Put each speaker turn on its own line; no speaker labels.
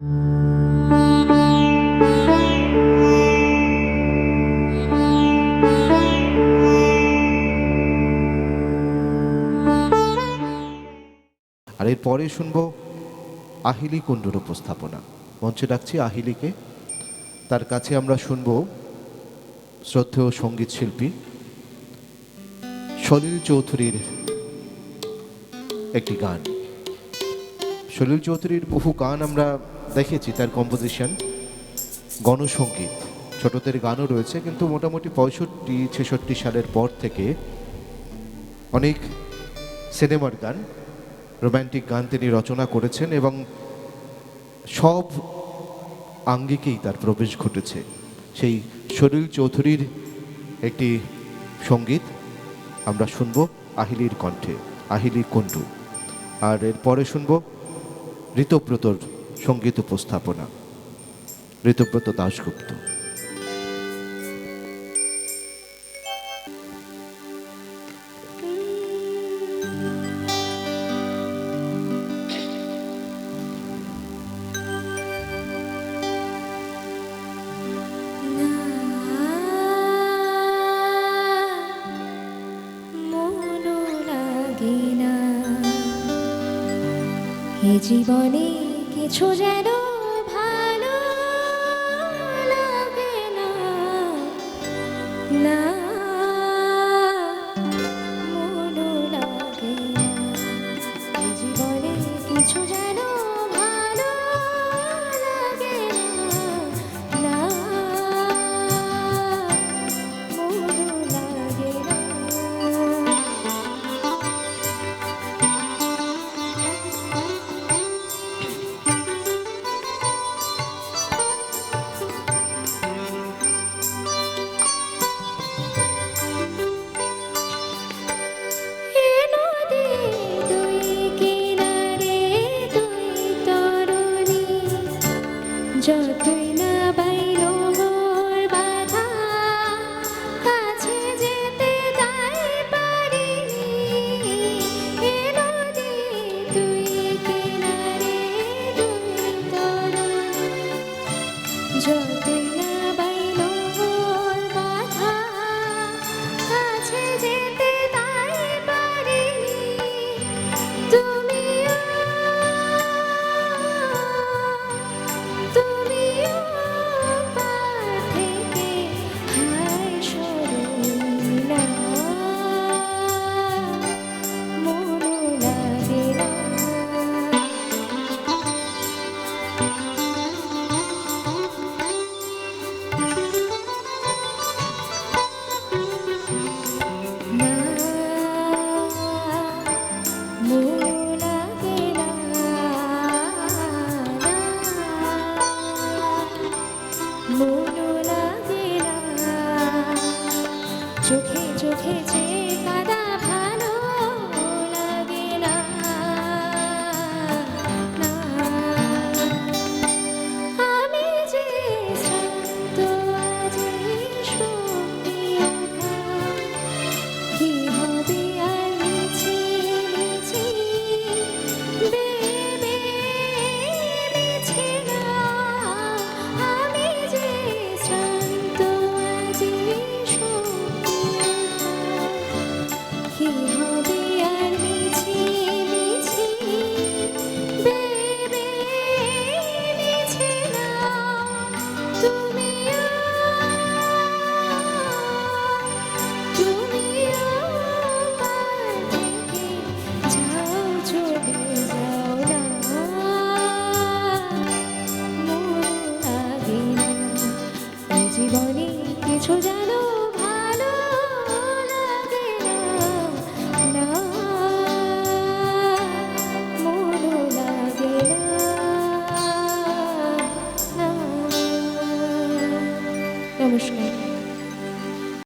আর এরপরে শুনব আহিলি কুণ্ডুর উপস্থাপনা। মঞ্চে ডাকছি আহিলিকে। তার কাছে আমরা শুনব শ্রদ্ধেয় সঙ্গীত শিল্পী সলিল চৌধুরীর একটি গান। সলিল চৌধুরীর বহু গান আমরা দেখেছি, তার কম্পোজিশন গণসঙ্গীত, ছোটদের গানও রয়েছে, কিন্তু মোটামুটি 65-66 সালের পর থেকে অনেক সিনেমার গান, রোম্যান্টিক গান তিনি রচনা করেছেন এবং সব আঙ্গিকেই তার প্রবেশ ঘটেছে। সেই সলিল চৌধুরীর একটি সঙ্গীত আমরা শুনব আহিলির কণ্ঠে, আহিলি কুণ্ডু। আর এরপরে শুনব ঋতব্রতর সঙ্গীত উপস্থাপনা, ঋতব্রত দাশগুপ্ত।
এ জীবনে কিছু যেন ভালো লাগে না, না মনও লাগে না। এ জীবনে কিছু যেন ভালো লাগে না, না মনও লাগে না। যতই না বাইল মোর বাধা, কাছে যেতে তাই পারিনি। এ নদী তুই কিনারে তুই তরুণী, যতই না বাইল মোর বাধা, কাছে যেতে তাই পারিনি। তুমিও পার থেকে হায় সরুনি না, মনও লাগে না। না মনও লাগে না, মনও লাগে না। চোখে চোখে যে কাদা ভালো লাগে না, না আমি যে শ্রান্ত আজি শুকিয়ে কি হবে আর মিছি মিছি ভেবে মিছি না। আমি যে শ্রান্ত আজি শুকিয়ে কি হবে আর মিছি মিছি ভেবে মিছি না। তুমিও পার থেকে যাও, চলে যাও না, মনও লাগে না। এ জীবনে কিছু